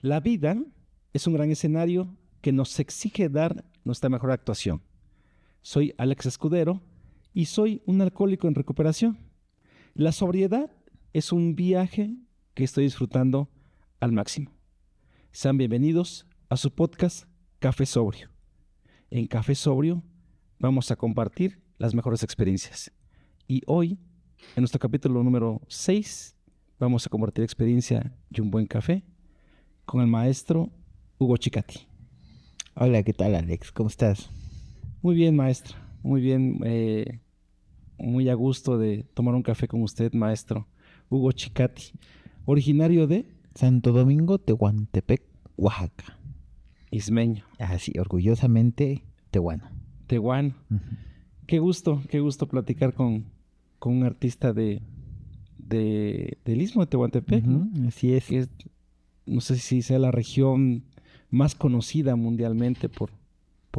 La vida es un gran escenario que nos exige dar nuestra mejor actuación. Soy Alex Escudero y soy un alcohólico en recuperación. La sobriedad es un viaje que estoy disfrutando al máximo. Sean bienvenidos a su podcast Café Sobrio. En Café Sobrio vamos a compartir las mejores experiencias. Y hoy, en nuestro capítulo número 6, vamos a compartir experiencia y un buen café con el maestro Hugo Chicati. Hola, ¿qué tal, Alex? ¿Cómo estás? Muy bien, maestro. Muy bien. Muy a gusto de tomar un café con usted, maestro Hugo Chicati. Originario de Santo Domingo, Tehuantepec, Oaxaca. Ismeño. Así, orgullosamente, tehuano. Tehuano. Uh-huh. Qué gusto platicar con un artista del Istmo de Tehuantepec. Uh-huh, ¿no? Así es. No sé si sea la región más conocida mundialmente por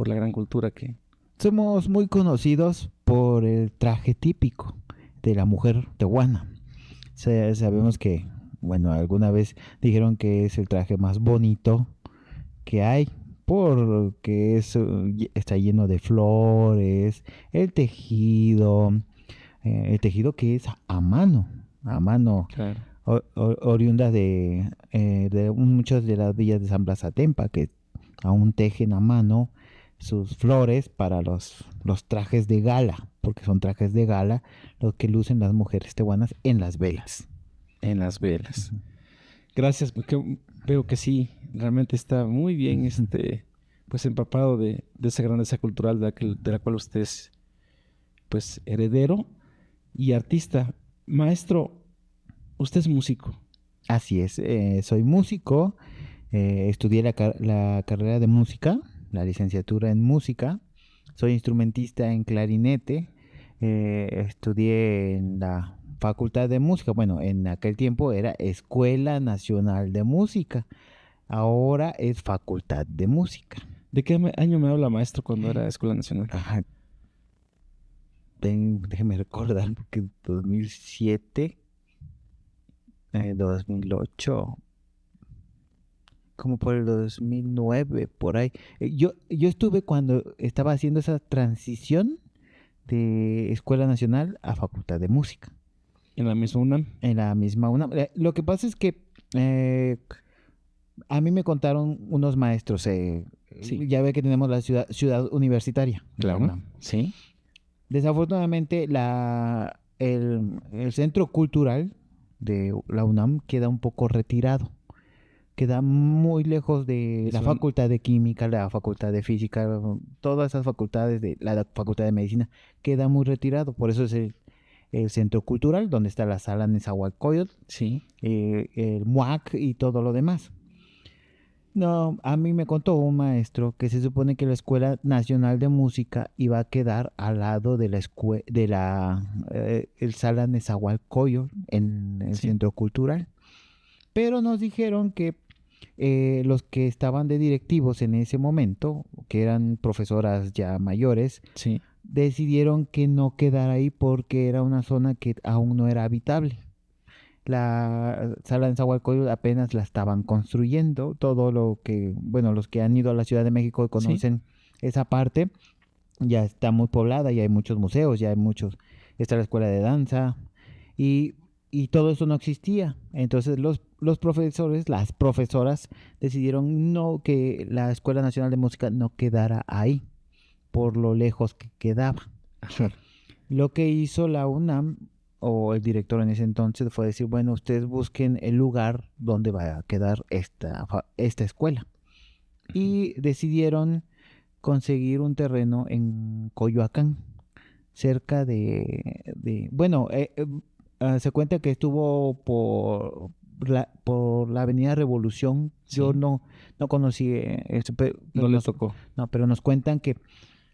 la gran cultura que... Somos muy conocidos por el traje típico de la mujer tehuana. Sabemos que, bueno, alguna vez dijeron que es el traje más bonito que hay, porque está lleno de flores, el tejido que es a mano, Claro. oriundas de muchas de las villas de San Blas Atempa, que aún tejen a mano sus flores para los trajes de gala, porque son trajes de gala los que lucen las mujeres tehuanas en las velas. En las velas. Uh-huh. Gracias, porque veo que sí, realmente está muy bien pues empapado de esa grandeza cultural de la cual usted es pues heredero y artista. Maestro, usted es músico. Así es, soy músico, estudié la carrera de música, la licenciatura en música, soy instrumentista en clarinete, estudié en la Facultad de Música, bueno, en aquel tiempo era Escuela Nacional de Música, ahora es Facultad de Música. ¿De qué año me habla, maestro, cuando era Escuela Nacional? Ajá. Déjeme recordar, porque 2007, 2008, como por el 2009, por ahí. Yo estuve cuando estaba haciendo esa transición de Escuela Nacional a Facultad de Música. ¿En la misma UNAM? En la misma UNAM. Lo que pasa es que a mí me contaron unos maestros, sí. Ya ve que tenemos la ciudad universitaria. Claro, sí. Desafortunadamente el centro cultural de la UNAM queda un poco retirado. Queda muy lejos de la Facultad de Química, la Facultad de Física, todas esas facultades de la Facultad de Medicina, queda muy retirado. Por eso es el centro cultural, donde está la sala Nezahualcóyotl, sí. El MUAC y todo lo demás. No, a mí me contó un maestro que se supone que la Escuela Nacional de Música iba a quedar al lado de el sala Nezahualcóyotl en el centro cultural. Pero nos dijeron que los que estaban de directivos en ese momento, que eran profesoras ya mayores, sí. Decidieron que no quedara ahí porque era una zona que aún no era habitable. La sala de Nezahualcóyotl apenas la estaban construyendo. Todo lo que, bueno, los que han ido a la Ciudad de México conocen esa parte. Ya está muy poblada, ya hay muchos museos, está la escuela de danza y todo eso no existía. Entonces los profesores, las profesoras decidieron que la Escuela Nacional de Música no quedara ahí por lo lejos que quedaba. Ajá. Lo que hizo la UNAM o el director en ese entonces fue decir, bueno, ustedes busquen el lugar donde va a quedar esta escuela. Y decidieron conseguir un terreno en Coyoacán, cerca se cuenta que estuvo por la Avenida Revolución. Sí. Yo no conocí eso, pero no les tocó. No, pero nos cuentan que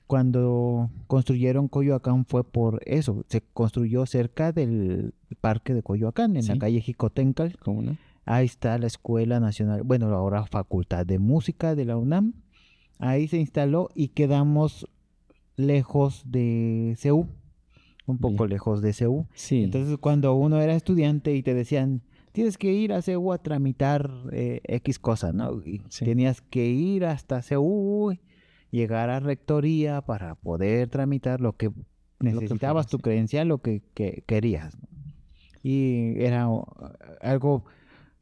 cuando construyeron Coyoacán fue por eso. Se construyó cerca del parque de Coyoacán, en la calle Jicotencal. ¿Cómo no? Ahí está la Escuela Nacional, bueno, ahora Facultad de Música de la UNAM. Ahí se instaló y quedamos lejos de CEU, un poco lejos de CEU. Sí. Entonces, cuando uno era estudiante y te decían, tienes que ir a CU a tramitar X cosa, ¿no? Y Sí. tenías que ir hasta CU, llegar a rectoría para poder tramitar lo que necesitabas, tu sí. credencial, lo que querías, ¿no? Y era algo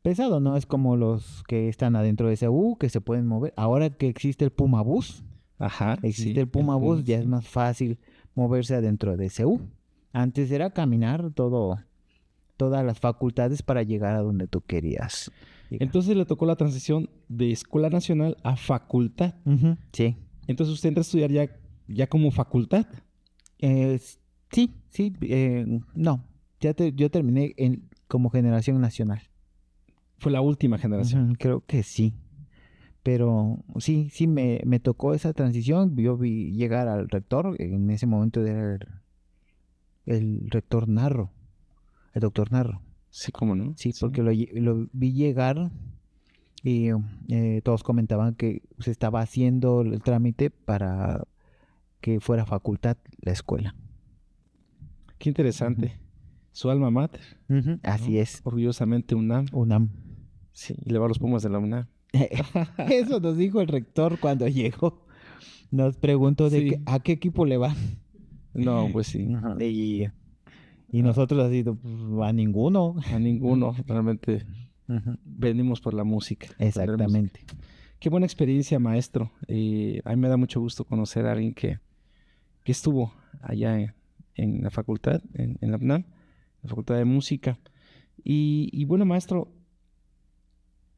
pesado, ¿no? Es como los que están adentro de CU, que se pueden mover. Ahora que existe el Puma Bus, Ajá, existe sí, el Puma Bus, ya es sí. más fácil moverse adentro de CU. Antes era caminar todas las facultades para llegar a donde tú querías llegar. Entonces le tocó la transición de Escuela Nacional a facultad. Ujú, sí. Entonces usted entra a estudiar ya como facultad. Sí, no. Yo terminé como generación nacional. Fue la última generación. Ujú, creo que sí. Pero sí, me tocó esa transición. Yo vi llegar al rector. En ese momento era el rector Narro, el doctor Narro. Sí, cómo no. Sí, porque lo vi llegar y todos comentaban que se estaba haciendo el trámite para que fuera facultad la escuela. Qué interesante. Su alma mater. Ujú, así ¿no? es. Orgullosamente UNAM. UNAM. Sí, y le va a los Pumas de la UNAM. Eso nos dijo el rector cuando llegó. Nos preguntó Sí. a qué equipo le va. No, pues sí. Ujú, y nosotros así, pues, a ninguno. A ninguno. Realmente Ujú, venimos por la música. exactamente. Qué buena experiencia, maestro. A mí me da mucho gusto conocer a alguien que estuvo allá en la facultad, en la UNAM, la Facultad de Música. Y bueno, maestro,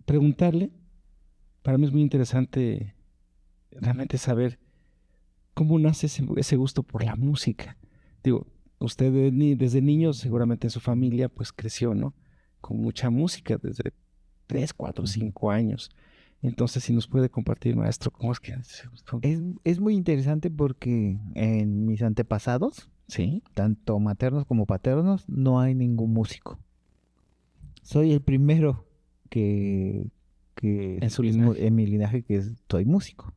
preguntarle, para mí es muy interesante realmente saber cómo nace ese gusto por la música. Digo, usted desde niño, seguramente en su familia, pues creció, ¿no? Con mucha música desde 3, 4, 5 años. Entonces, si nos puede compartir, maestro, ¿cómo es que se gustó? Es muy interesante porque en mis antepasados, Sí, tanto maternos como paternos, no hay ningún músico. Soy el primero que en su linaje. en mi linaje que soy músico.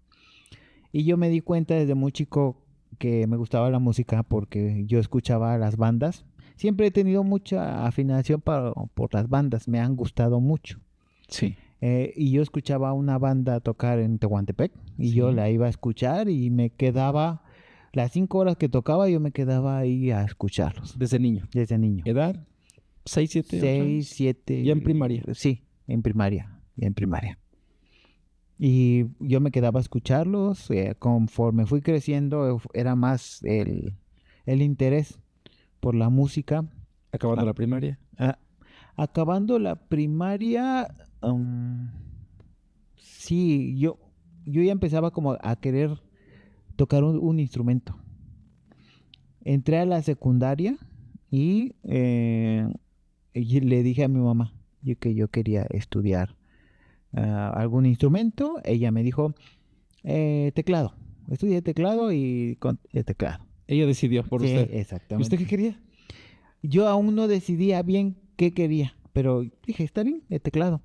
Y yo me di cuenta desde muy chico que me gustaba la música porque yo escuchaba las bandas. Siempre he tenido mucha afinación por las bandas, me han gustado mucho. Sí. Y yo escuchaba una banda tocar en Tehuantepec y Sí. yo la iba a escuchar y me quedaba, las 5 horas que tocaba yo me quedaba ahí a escucharlos Desde niño. desde niño. ¿Edad? 6, 7, 8 6, años. 7. ¿Ya en primaria? Sí, en primaria. Y yo me quedaba a escucharlos. Conforme fui creciendo, era más el interés por la música. Acabando la primaria. Acabando la primaria, sí, yo ya empezaba como a querer tocar un instrumento. Entré a la secundaria y le dije a mi mamá que yo quería estudiar algún instrumento. Ella me dijo, teclado. Estudié teclado y con teclado. Ella decidió por Sí, usted. ¿Y exactamente. usted qué quería? Yo aún no decidía bien qué quería, pero dije, está bien, el teclado.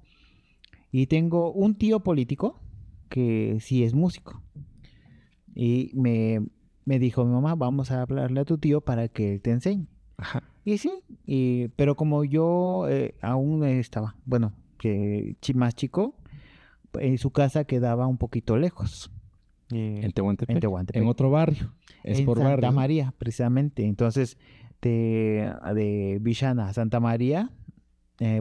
Y tengo un tío político que sí es músico. Y me dijo mi mamá, vamos a hablarle a tu tío para que te enseñe. Ajá. Y sí, pero como yo aún estaba, bueno, que más chico, su casa quedaba un poquito lejos. En Tehuantepec. En Tehuantepec. En otro barrio. Es en por Santa barrio. María, precisamente. Entonces, de Villana a Santa María,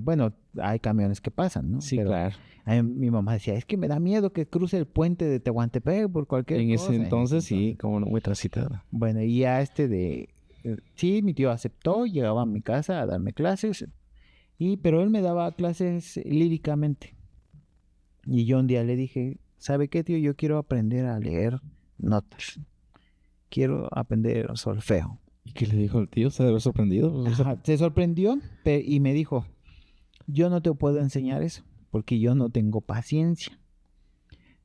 bueno, hay camiones que pasan, ¿no? Sí, Pero claro. mi mamá decía, es que me da miedo que cruce el puente de Tehuantepec por cualquier En cosa. ese entonces, sí, como no, muy transitada. Bueno, y ya sí, mi tío aceptó, llegaba a mi casa a darme clases, pero él me daba clases líricamente. Y yo un día le dije, ¿sabe qué, tío? Yo quiero aprender a leer notas. Quiero aprender solfeo. ¿Y qué le dijo el tío? ¿Se debe haber sorprendido? Ajá, se sorprendió y me dijo, yo no te puedo enseñar eso, porque yo no tengo paciencia.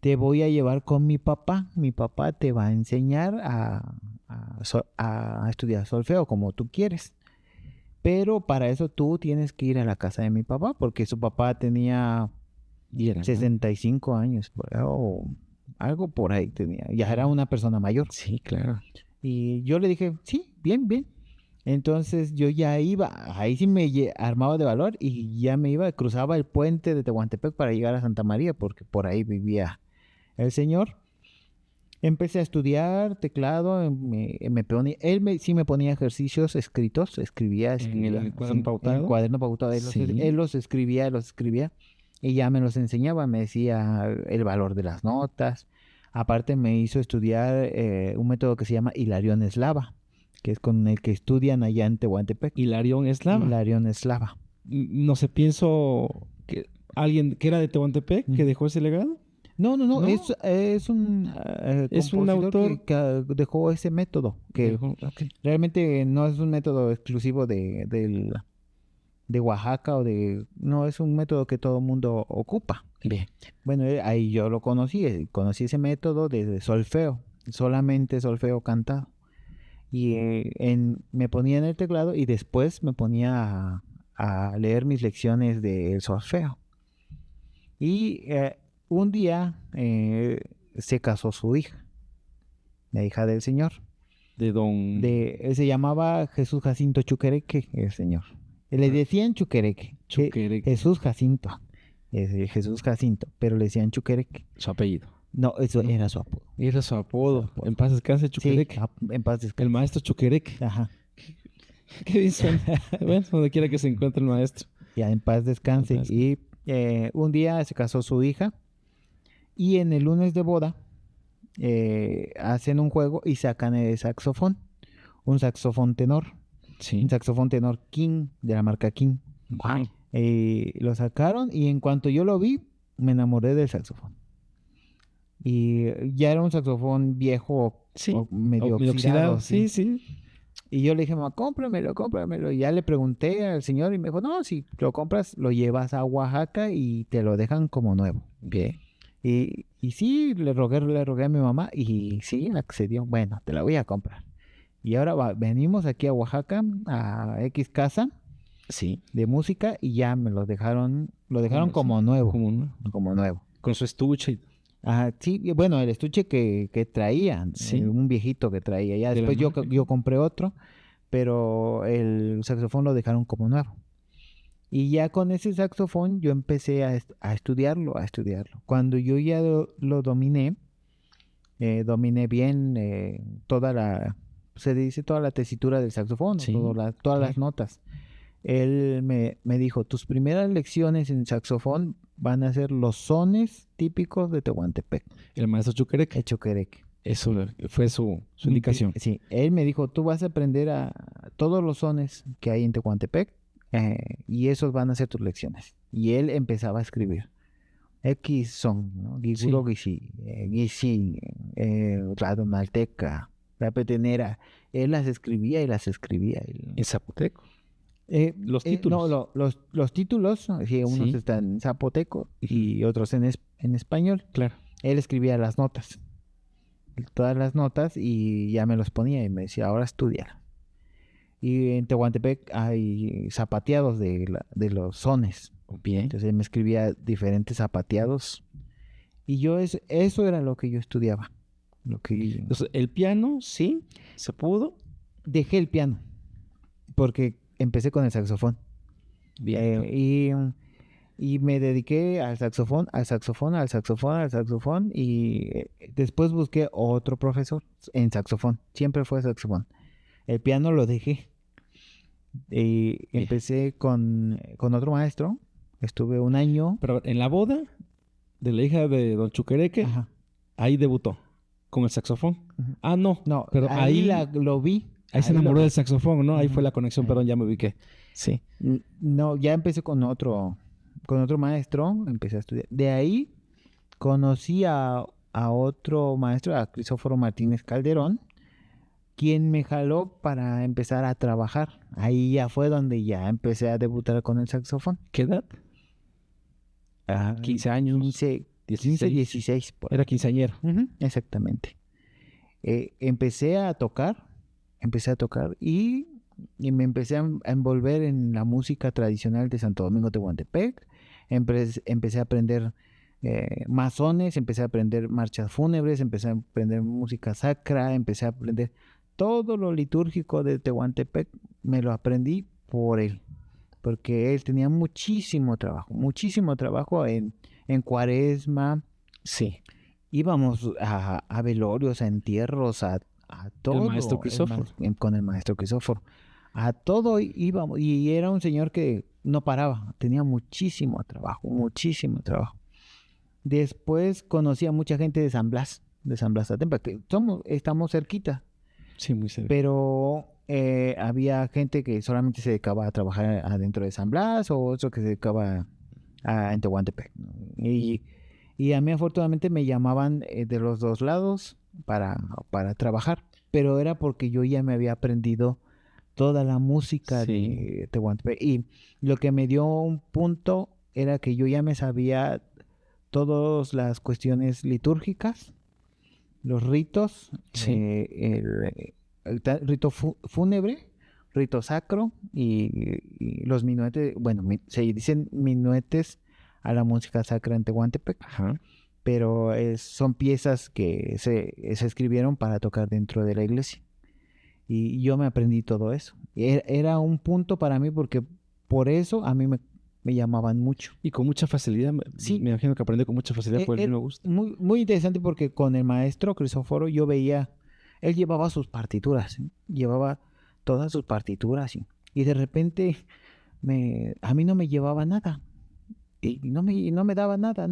Te voy a llevar con mi papá. Mi papá te va a enseñar a estudiar solfeo como tú quieres. Pero para eso tú tienes que ir a la casa de mi papá, porque su papá tenía 65 años, o algo por ahí tenía. Ya era una persona mayor. Sí, claro. Y yo le dije, sí, bien, bien. Entonces yo ya iba, ahí sí me armaba de valor y ya me iba, cruzaba el puente de Tehuantepec para llegar a Santa María, porque por ahí vivía el señor. Empecé a estudiar teclado, sí me ponía ejercicios escritos, escribía, En el cuaderno en pautado. cuaderno pautado, Sí. él los escribía, y ya me los enseñaba, me decía el valor de las notas. Aparte me hizo estudiar un método que se llama Hilarión Eslava, que es con el que estudian allá en Tehuantepec. Hilarión Eslava. Hilarión Eslava. No sé, pienso que alguien que era de Tehuantepec que dejó ese legado. No, ¿No? es un Es un compositor autor que dejó ese método, que ok. realmente no es un método exclusivo de Oaxaca no, es un método que todo el mundo ocupa. Bien. Bueno, ahí yo lo conocí ese método de solfeo, solamente solfeo cantado. Y me ponía en el teclado y después me ponía a leer mis lecciones de solfeo. Y un día se casó su hija, la hija del señor. De don... Se llamaba Jesús Jacinto Chuquereque, el señor. Le decían Chuquereque. Chuquereque. Jesús Jacinto. Jesús Jacinto, pero le decían Chuquereque. Su apellido. No, eso No. era su apodo. Era su apodo. En paz descanse, Chuquereque. Sí, en paz descanse. El maestro Chuquereque. Ajá. ¿Qué dicen? Bueno, donde quiera que se encuentre el maestro. Ya, en paz descanse. En paz. Y un día se casó su hija y en el lunes de boda hacen un juego y sacan el saxofón. Un saxofón tenor. Sí. Un saxofón tenor King, de la marca King. Wow. Lo sacaron y en cuanto yo lo vi, me enamoré del saxofón. Y ya era un saxofón viejo, Sí. o medio oxidado. Sí, sí. Y yo le dije, mamá, cómpramelo. Y ya le pregunté al señor y me dijo, no, si lo compras, lo llevas a Oaxaca y te lo dejan como nuevo. Bien. Y sí, le rogué a mi mamá y sí, accedió. Bueno, te la voy a comprar. Y ahora venimos aquí a Oaxaca, a X casa Sí. de música y ya me lo dejaron como Sí. nuevo. Como nuevo. Con su estuche. Ajá, sí, bueno, el estuche que traía, Sí. un viejito que traía. Ya De la después marca. yo compré otro, pero el saxofón lo dejaron como nuevo. Y ya con ese saxofón yo empecé a estudiarlo. Cuando yo ya lo dominé bien se dice toda la tesitura del saxofón, Sí, todas claro. las notas. Él me dijo, tus primeras lecciones en saxofón van a ser los sones típicos de Tehuantepec, El maestro Chuquereque. Echoquereque. Eso fue su indicación. Sí, él me dijo, tú vas a aprender a todos los sones que hay en Tehuantepec y esos van a ser tus lecciones. Y él empezaba a escribir. X son, ¿no? Giguro Gishi, Gishi, Radomalteca, Rapetenera. Él las escribía. En zapoteco. Los títulos. No, los títulos, sí, unos Sí. están en zapoteco y otros en español. Claro. Él escribía las notas, todas las notas y ya me los ponía y me decía, ahora estudia. Y en Tehuantepec hay zapateados de los sones. Bien. Entonces él me escribía diferentes zapateados y yo eso era lo que yo estudiaba. Entonces, el piano, sí, se pudo. Dejé el piano porque empecé con el saxofón. Bien. Y me dediqué al saxofón y después busqué otro profesor en saxofón. Siempre fue saxofón. El piano lo dejé. Y Bien. empecé con otro maestro. Estuve un año. Pero en la boda de la hija de don Chuquereque, Ajá. ahí debutó con el saxofón. Ujú. Ah, no. No, pero ahí lo vi. Ahí se lo enamoró vi. del saxofón, ¿no? Ahí Ujú. fue la conexión, perdón, ya me ubiqué. Sí. No, ya empecé con otro maestro, empecé a estudiar. De ahí conocí a otro maestro, a Crisóforo Martínez Calderón, quien me jaló para empezar a trabajar. Ahí ya fue donde ya empecé a debutar con el saxofón. ¿Qué edad? 15 años. 15, 16. Por ahí. Era quinceañero. Ujú, exactamente. Empecé a tocar y me empecé a envolver en la música tradicional de Santo Domingo Tehuantepec. Empecé a aprender masones, empecé a aprender marchas fúnebres, empecé a aprender música sacra, empecé a aprender todo lo litúrgico de Tehuantepec me lo aprendí por él, porque él tenía muchísimo trabajo en Cuaresma. Sí. Íbamos a velorios, a entierros, a todo. El maestro Crisóforo. Con el maestro Crisóforo. A todo íbamos. Y era un señor que no paraba. Tenía muchísimo trabajo. Después conocí a mucha gente de San Blas Atempa, que estamos cerquita. Sí, muy cerca. Pero había gente que solamente se dedicaba a trabajar adentro de San Blas, o otro que se dedicaba en Tehuantepec, ¿no? Y a mí afortunadamente me llamaban de los dos lados para trabajar, pero era porque yo ya me había aprendido toda la música de Tehuantepec, y lo que me dio un punto era que yo ya me sabía todas las cuestiones litúrgicas, los ritos, el rito fúnebre, rito sacro y los minuetes. Bueno, se dicen minuetes a la música sacra en Tehuantepec. Ajá. Pero son piezas que se escribieron para tocar dentro de la iglesia. Y yo me aprendí todo eso. Era un punto para mí, porque por eso a mí me llamaban mucho. Y con mucha facilidad. Sí. Me imagino que aprendí con mucha facilidad por el mismo gusto. Muy, muy interesante, porque con el maestro Crisóforo yo veía, él llevaba sus partituras, ¿sí? Llevaba todas sus partituras, ¿sí? Y de repente a mí no me llevaba nada. Y no me daba nada.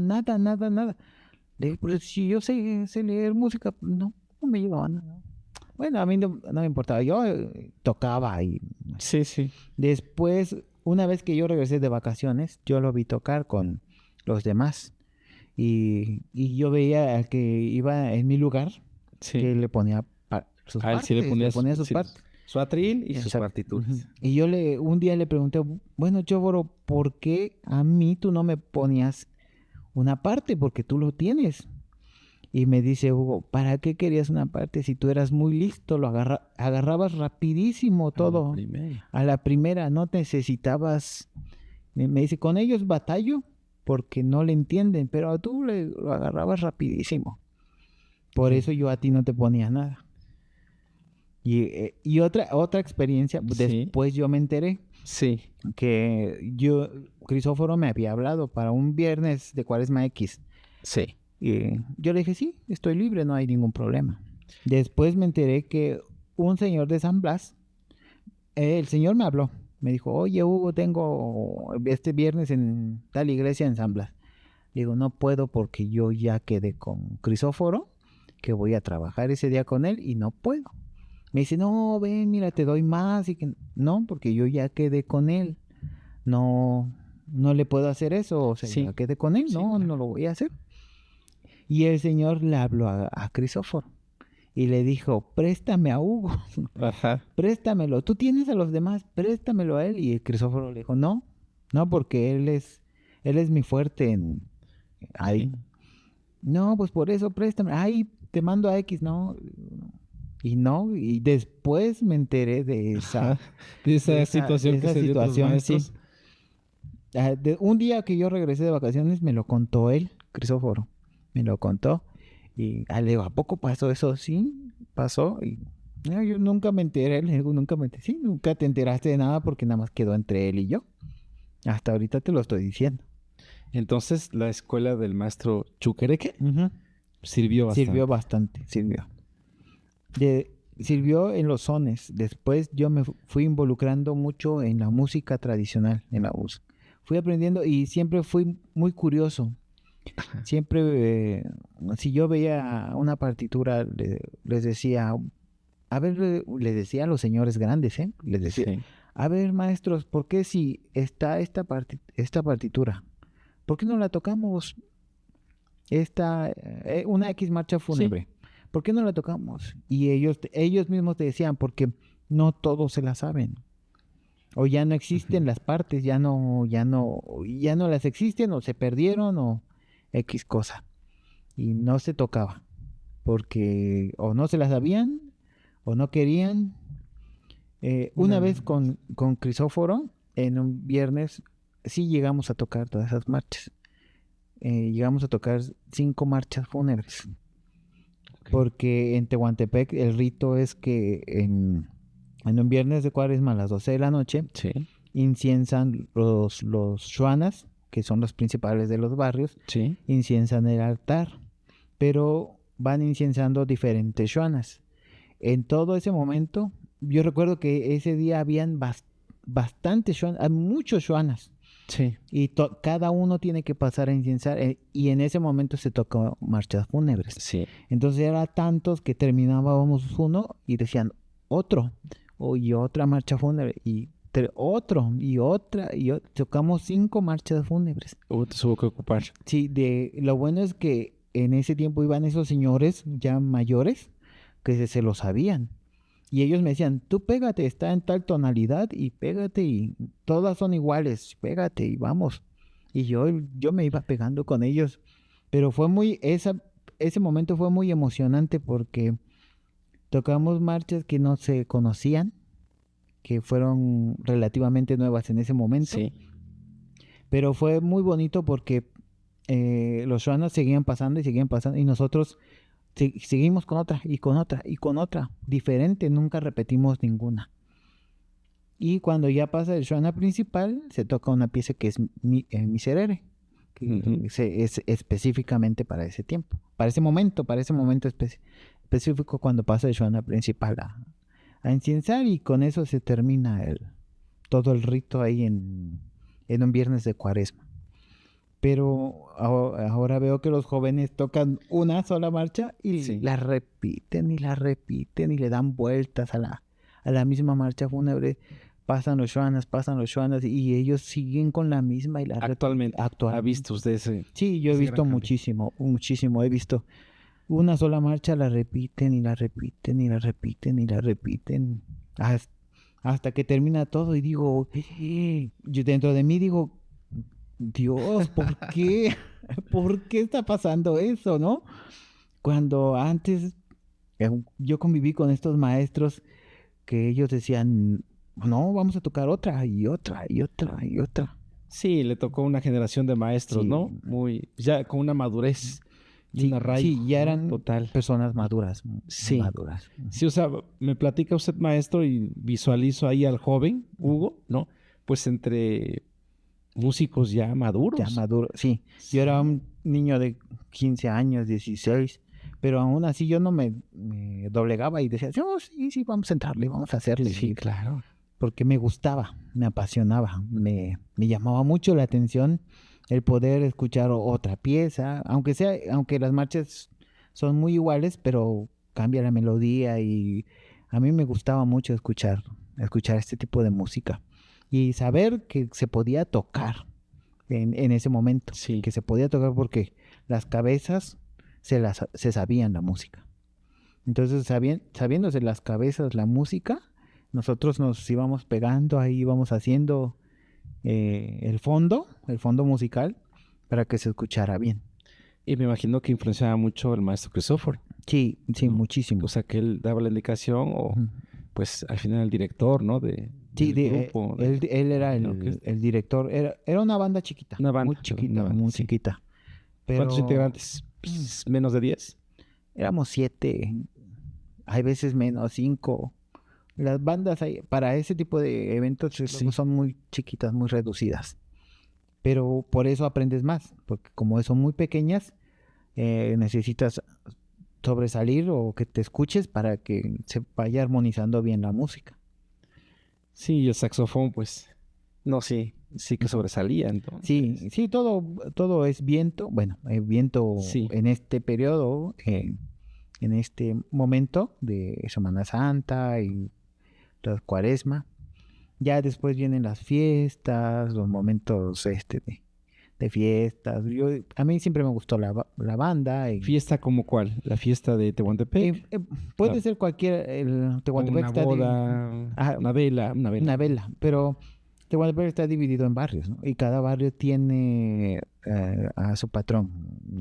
Le dije, pues si yo sé leer música, no me llevaba nada. Bueno, a mí no me importaba. Yo tocaba y... Sí. Después, una vez que yo regresé de vacaciones, yo lo vi tocar con los demás. Y yo veía al que iba en mi lugar, que le ponía sus partes. Sí le ponía sus partes. Su atril y sus partituras. Y yo un día le pregunté, bueno, Chóboro, ¿por qué a mí tú no me ponías una parte? Porque tú lo tienes. Y me dice Hugo, ¿para qué querías una parte si tú eras muy listo? Lo agarrabas rapidísimo todo. A la primera, no necesitabas. Me dice, con ellos batallo porque no le entienden, pero tú lo agarrabas rapidísimo. Por eso yo a ti no te ponía nada. Y otra experiencia, después yo me enteré que Crisóforo me había hablado para un viernes de Cuaresma X. Sí. Y yo le dije, sí, estoy libre, no hay ningún problema. Después me enteré que un señor de San Blas, el señor me habló, me dijo, oye Hugo, tengo este viernes en tal iglesia en San Blas. Digo, no puedo porque yo ya quedé con Crisóforo, que voy a trabajar ese día con él y no puedo. Me dice, no, ven, mira, te doy más. Y que no, porque yo ya quedé con él. No le puedo hacer eso. O sea, ya quedé con él. No lo voy a hacer. Y el señor le habló a Crisóforo y le dijo, préstame a Hugo. Ajá. Préstamelo. Tú tienes a los demás, préstamelo a él. Y el Crisóforo le dijo, no, porque él es mi fuerte ahí. Sí. No, pues por eso préstame. Ay, te mando a X. No. Y después me enteré de esa situación que se dio entre los maestros. Sí. Un día que yo regresé de vacaciones me lo contó él, Crisóforo. Me lo contó. Y le digo, ¿a poco pasó eso? Sí, pasó. Y yo nunca me enteré. Le digo, nunca te enteraste de nada porque nada más quedó entre él y yo. Hasta ahorita te lo estoy diciendo. Entonces, la escuela del maestro Chuquereque sirvió bastante. Sirvió en los sones. Después yo me fui involucrando mucho en la música tradicional, en la música. Fui aprendiendo y siempre fui muy curioso. Siempre, si yo veía una partitura, les decía, a ver, les decía a los señores grandes, les decía, a ver, maestros, ¿por qué si está esta partitura? ¿Por qué no la tocamos? Una X marcha fúnebre. Sí. ¿Por qué no la tocamos? Y ellos mismos te decían, porque no todos se la saben. O ya no existen las partes, ya no las existen, o se perdieron, o X cosa. Y no se tocaba. Porque o no se las sabían, o no querían. Una vez con Crisóforo, en un viernes, sí llegamos a tocar todas esas marchas. Llegamos a tocar 5 marchas fúnebres. porque en Tehuantepec el rito es que en un viernes de Cuaresma a las 12 de la noche Sí, inciensan los xuanas, que son los principales de los barrios, sí. inciensan el altar, pero van inciensando diferentes xuanas. En todo ese momento, yo recuerdo que ese día habían bastantes xuanas, muchos xuanas, Sí. y cada uno tiene que pasar a inciensar, y en ese momento se tocó marchas fúnebres. Sí. Entonces era tantos que terminábamos uno y decían otro, y otra marcha fúnebre, y otro, y otra, tocamos 5 marchas fúnebres. Te hubo que ocupar. Sí, lo bueno es que en ese tiempo iban esos señores ya mayores que se lo sabían. Y ellos me decían, tú pégate, está en tal tonalidad y pégate y todas son iguales, pégate y vamos. Y yo me iba pegando con ellos. Pero ese momento fue muy emocionante porque tocamos marchas que no se conocían, que fueron relativamente nuevas en ese momento. Sí. Pero fue muy bonito porque los xuanas seguían pasando y nosotros seguimos con otra y con otra y con otra, diferente, nunca repetimos ninguna. Y cuando ya pasa el xuana principal, se toca una pieza que es Miserere, que Ujú. es específicamente para ese tiempo, para ese momento específico cuando pasa el xuana principal a inciensar, y con eso se termina todo el rito ahí en un viernes de Cuaresma. Pero ahora veo que los jóvenes tocan una sola marcha y Sí. la repiten y la repiten y le dan vueltas a la misma marcha fúnebre. Pasan los xuanas y ellos siguen con la misma y la Actualmente. ¿Ha visto usted ese? Sí, yo he ese visto gran cambio? muchísimo. He visto una sola marcha, la repiten y la repiten y la repiten y la repiten hasta que termina todo y digo, yo dentro de mí digo, Dios, ¿por qué? ¿Por qué está pasando eso, no? Cuando antes yo conviví con estos maestros que ellos decían, no, vamos a tocar otra y otra y otra y otra. Sí, le tocó una generación de maestros, Sí. ¿no? Muy, ya con una madurez y Sí, un arraigo, sí, ya ¿no? eran Total. personas maduras. Sí. Maduras. Sí, o sea, me platica usted, maestro, y visualizo ahí al joven, Hugo, ¿no? Pues entre músicos ya maduros. Ya maduro, sí. Yo era un niño de 15 años, 16, pero aún así yo no me doblegaba y decía, oh, sí, vamos a entrarle, vamos a hacerle. Sí, claro. Porque me gustaba, me apasionaba, me llamaba mucho la atención el poder escuchar otra pieza, aunque las marchas son muy iguales, pero cambia la melodía, y a mí me gustaba mucho escuchar este tipo de música y saber que se podía tocar en ese momento, Sí. que se podía tocar porque las cabezas se sabían la música. Entonces, sabiéndose las cabezas la música, nosotros nos íbamos pegando, ahí íbamos haciendo el fondo musical para que se escuchara bien. Y me imagino que influenciaba mucho el maestro Cristóforo. Sí, ¿no? muchísimo. O sea, que él daba la indicación o, pues, al final el director, ¿no? Sí, del grupo. él era la orquesta. el director. Era una banda chiquita. Una banda, muy chiquita, una banda, muy sí. chiquita. Pero ¿Cuántos integrantes? Pues, ¿menos de 10? éramos 7, hay veces menos, 5. Las bandas para ese tipo de eventos Sí. son muy chiquitas, muy reducidas. Pero por eso aprendes más, porque como son muy pequeñas, necesitas sobresalir o que te escuches para que se vaya armonizando bien la música. Sí, y el saxofón, pues, no, sí que sobresalía, entonces. Sí, todo es viento. Bueno, viento Sí. en este periodo, en este momento de Semana Santa y la Cuaresma. Ya después vienen las fiestas, los momentos de fiestas. A mí siempre me gustó la banda. ¿Fiesta como cuál? ¿La fiesta de Tehuantepec? Puede La- ser cualquier. El Tehuantepec Una está boda, Ajá. una vela. Una vela, pero Tehuantepec está dividido en barrios, ¿no? Y cada barrio tiene a su patrón.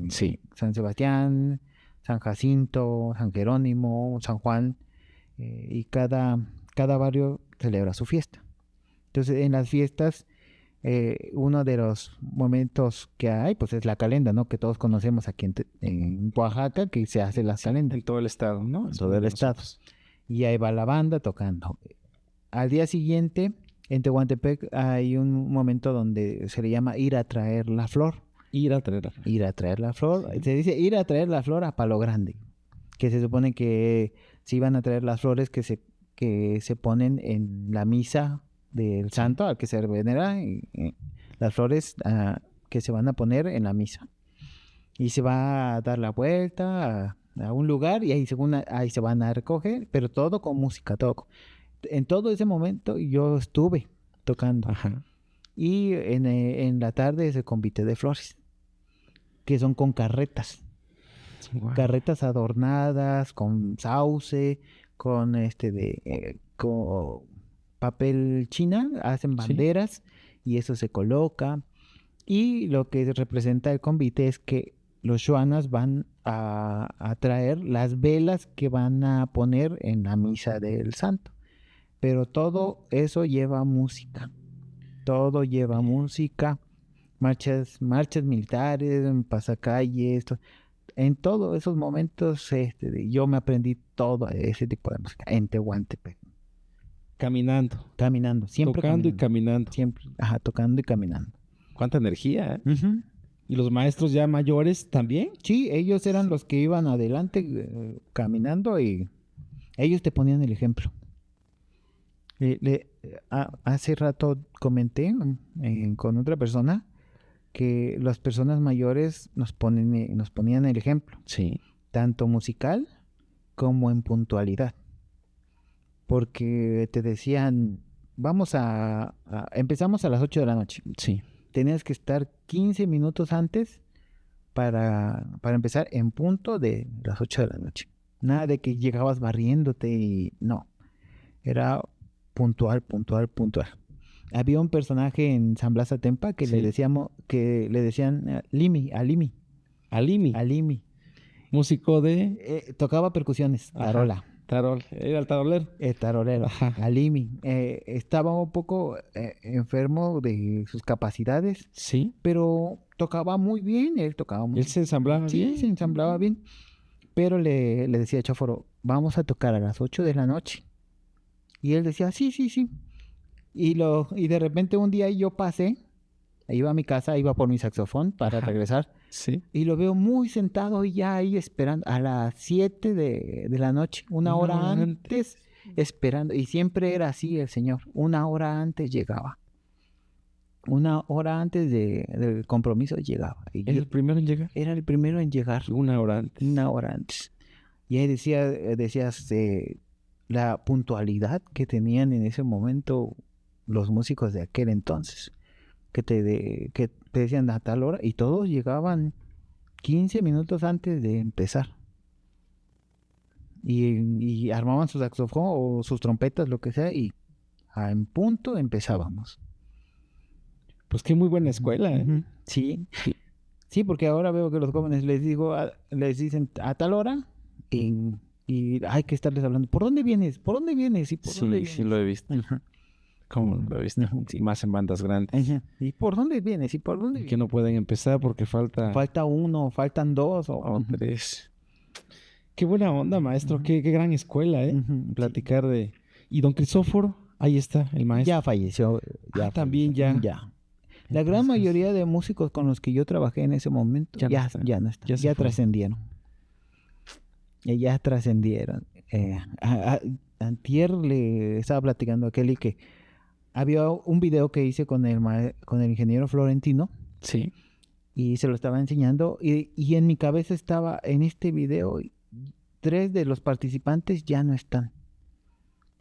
Sí. San Sebastián, San Jacinto, San Jerónimo, San Juan, y cada barrio celebra su fiesta. Entonces, en las fiestas uno de los momentos que hay, pues es la calenda, ¿no? Que todos conocemos aquí en Oaxaca, que se hace la calenda. En todo el estado, ¿no? En todo el estado. Y ahí va la banda tocando. Al día siguiente, en Tehuantepec, hay un momento donde se le llama ir a traer la flor. Ir a traer. Ir a traer la flor. Sí. Se dice ir a traer la flor a Palo Grande. Que se supone que se iban a traer las flores que se ponen en la misa del santo al que se venera. Las flores que se van a poner en la misa. Y se va a dar la vuelta a un lugar y ahí se van a recoger, pero todo con música, todo. En todo ese momento yo estuve tocando. Ajá. Y en la tarde es el convite de flores, que son con carretas. Wow. Carretas adornadas, con sauce, con con papel china, hacen banderas y eso se coloca. Y lo que representa el convite es que los xuanas van a traer las velas que van a poner en la misa del santo. Pero todo eso lleva música. Todo lleva música. Marchas militares, pasacalles. En todos esos momentos yo me aprendí todo ese tipo de música en Tehuantepec. Caminando. Siempre tocando caminando. y caminando. Siempre, tocando y caminando. Cuánta energía, ¿eh? Uh-huh. ¿Y los maestros ya mayores también? Sí, ellos eran los que iban adelante caminando y ellos te ponían el ejemplo. Hace rato comenté con otra persona que las personas mayores nos ponían el ejemplo. Sí. Tanto musical como en puntualidad. Porque te decían, empezamos a las 8 de la noche. Sí. Tenías que estar 15 minutos antes para empezar en punto de las 8 de la noche. Nada de que llegabas barriéndote y no. Era puntual. Había un personaje en San Blas Atempa que le decían Limi. Alimi. Músico de... tocaba percusiones, tarola. Era el tarolero. El tarolero, Alimi. Estaba un poco enfermo de sus capacidades. Sí. Pero tocaba muy bien, él se ensamblaba bien. Sí, se ensamblaba bien. Pero le decía a Chóforo, vamos a tocar a las 8 de la noche. Y él decía, sí. Y de repente un día yo pasé, iba a mi casa, iba por mi saxofón para regresar. Sí. Y lo veo muy sentado y ya ahí esperando a las 7 de la noche, una hora antes, esperando. Y siempre era así el señor, una hora antes llegaba. Una hora antes del compromiso llegaba. Y ¿Era el primero en llegar? Era el primero en llegar. Una hora antes. Y ahí decías la puntualidad que tenían en ese momento los músicos de aquel entonces. Que te decían a tal hora y todos llegaban 15 minutos antes de empezar. Y armaban su saxofón o sus trompetas, lo que sea, y en punto empezábamos. Pues qué muy buena escuela, ¿eh? Uh-huh. Sí, porque ahora veo que los jóvenes les dicen a tal hora y hay que estarles hablando. ¿Por dónde vienes? ¿Y por dónde vienes? Sí, lo he visto. Uh-huh. ¿Cómo lo he visto? Uh-huh. Sí, más en bandas grandes. Uh-huh. ¿Y por dónde vienes? Que no pueden empezar porque falta uno, faltan dos o tres. Qué buena onda, maestro. Uh-huh. Qué gran escuela, ¿eh? Uh-huh. Platicar de... Y don Crisóforo, ahí está, el maestro. Ya falleció. También ya. La gran mayoría de músicos con los que yo trabajé en ese momento ya no están. Ya trascendieron. Ya trascendieron. Antier le estaba platicando a Kelly que había un video que hice con el ingeniero Florentino. Sí. Y se lo estaba enseñando. Y en mi cabeza estaba en este video. 3 de los participantes ya no están.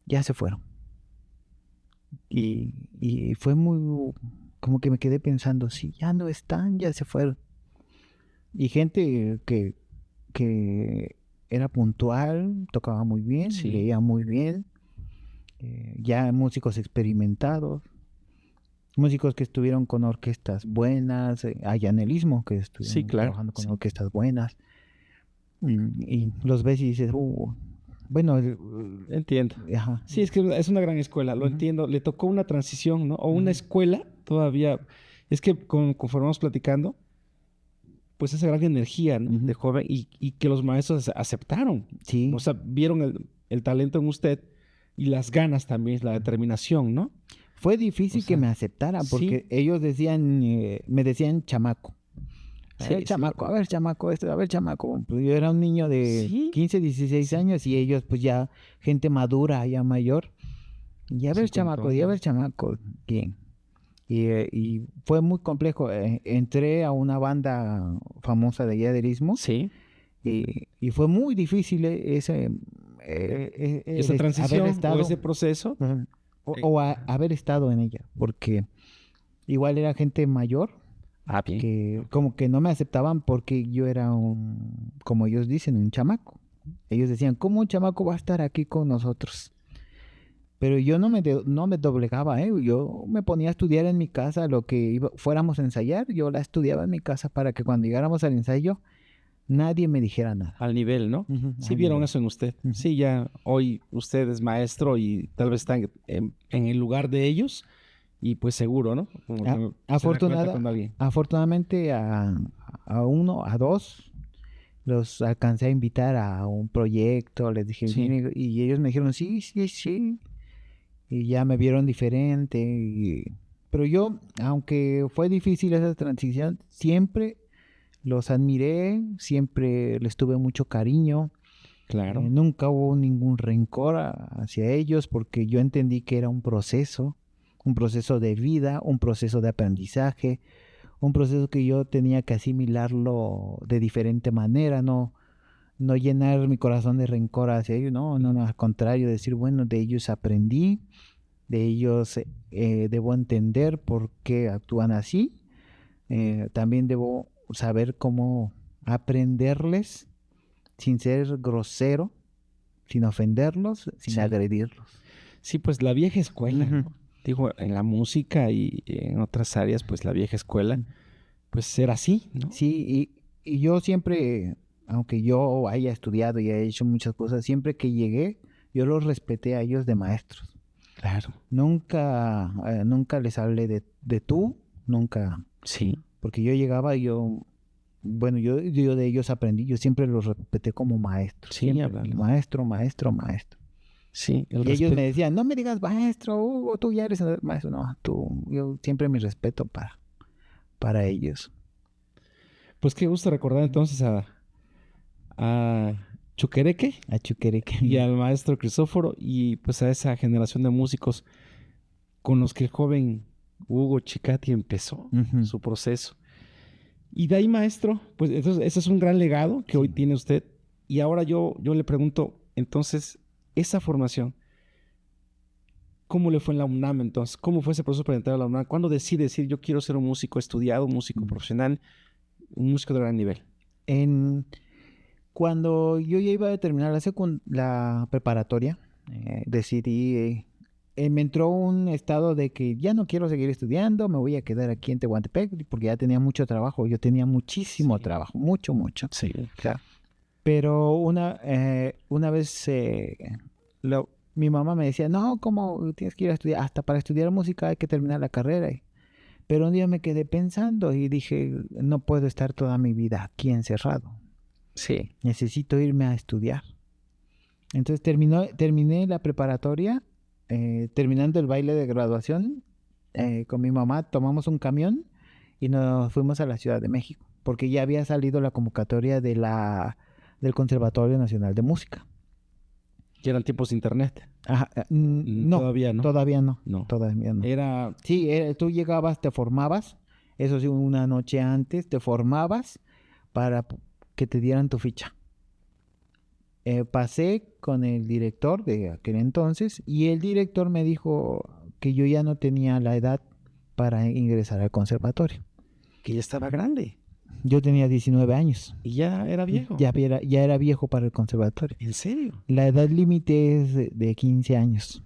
Ya se fueron. Y fue muy... Como que me quedé pensando, sí, ya no están, ya se fueron. Y gente que era puntual, tocaba muy bien, leía muy bien. Ya músicos experimentados. Músicos que estuvieron con orquestas buenas. Allá en el Istmo, que estuvieron trabajando con orquestas buenas. Y los ves y dices, bueno, entiendo. Ajá. Sí, es que es una gran escuela, lo entiendo. Le tocó una transición, ¿no? O una escuela todavía. Es que conforme vamos platicando, pues esa gran energía, ¿no? Ujú. De joven y que los maestros aceptaron. Sí. O sea, vieron el talento en usted y las ganas también, la determinación, ¿no? Fue difícil O que sea, me aceptaran porque sí. ellos me decían chamaco. A Sí, ver, sí, chamaco, a ver, chamaco, a ver, chamaco. Pues yo era un niño de Sí. 15, 16 Sí. años y ellos pues ya gente madura, ya mayor. Y a ver, chamaco, y a ver, chamaco. Bien. Y fue muy complejo. Entré a una banda famosa de allá del Istmo Sí. y fue muy difícil Esa haber transición estado o ese proceso. haber estado en ella, porque igual era gente mayor Bien. que como que no me aceptaban porque yo era como ellos dicen, un chamaco. Ellos decían, ¿cómo un chamaco va a estar aquí con nosotros? Pero yo no me doblegaba, ¿eh? Yo me ponía a estudiar en mi casa lo que fuéramos a ensayar, yo la estudiaba en mi casa para que cuando llegáramos al ensayo nadie me dijera nada. Al nivel, ¿no? Ujú, Sí al vieron nivel. eso en usted. Ujú. Sí, ya hoy usted es maestro y tal vez está en el lugar de ellos y pues seguro, ¿no? Como que se da cuenta cuando alguien. Afortunadamente a uno, a dos, los alcancé a invitar a un proyecto, les dije, Sí. "Mire", y ellos me dijeron, sí, sí, sí, y ya me vieron diferente, pero yo, aunque fue difícil esa transición, siempre los admiré, siempre les tuve mucho cariño, Claro. nunca hubo ningún rencor hacia ellos porque yo entendí que era un proceso de vida, un proceso de aprendizaje, un proceso que yo tenía que asimilarlo de diferente manera, no llenar mi corazón de rencor hacia ellos, no, al contrario, decir, bueno, de ellos aprendí, de ellos debo entender por qué actúan así, también debo saber cómo aprenderles sin ser grosero, sin ofenderlos, sin Sí. agredirlos. Sí, pues la vieja escuela, Ujú. ¿no? Digo, en la música y en otras áreas, pues la vieja escuela, pues era así, ¿no? Sí, y yo siempre, aunque yo haya estudiado y haya hecho muchas cosas, siempre que llegué, yo los respeté a ellos de maestros. Claro. Nunca les hablé de tú, nunca. Sí. Porque yo llegaba y yo de ellos aprendí, yo siempre los respeté como maestros. Sí, Siempre, háblalo. maestro, maestro, maestro. Sí, el Y ellos respeto. me decían, no me digas maestro, Hugo, tú ya eres maestro. No, yo siempre mi respeto para ellos. Pues qué gusto recordar entonces a Chuquereque A Chuquereque. y al maestro Crisóforo y pues a esa generación de músicos con los que el joven Hugo Chicati empezó Ujú. su proceso. Y de ahí, maestro, pues entonces ese es un gran legado que hoy tiene usted. Y ahora yo le pregunto, entonces, esa formación, ¿cómo le fue en la UNAM entonces? ¿Cómo fue ese proceso para entrar a la UNAM? ¿Cuándo decide decir yo quiero ser un músico estudiado, un músico profesional, un músico de gran nivel? Cuando yo ya iba a terminar la preparatoria, decidí, me entró un estado de que ya no quiero seguir estudiando, me voy a quedar aquí en Tehuantepec porque ya tenía mucho trabajo, yo tenía muchísimo trabajo, mucho. Sí, claro. Pero una vez mi mamá me decía, no, ¿cómo tienes que ir a estudiar? Hasta para estudiar música hay que terminar la carrera. Pero un día me quedé pensando y dije, no puedo estar toda mi vida aquí encerrado. Sí. Necesito irme a estudiar. Entonces terminé la preparatoria, terminando el baile de graduación, con mi mamá tomamos un camión y nos fuimos a la Ciudad de México, porque ya había salido la convocatoria del Conservatorio Nacional de Música. ¿Ya eran tiempos de internet? Ajá, no, Todavía no. Todavía no. No. Todavía no. Era... Sí, tú llegabas, te formabas, eso sí, una noche antes, te formabas para que te dieran tu ficha. Pasé con el director de aquel entonces y el director me dijo que yo ya no tenía la edad para ingresar al conservatorio. Que ya estaba grande. Yo tenía 19 años. Y ya era viejo. Ya era viejo para el conservatorio. ¿En serio? La edad límite es de 15 años.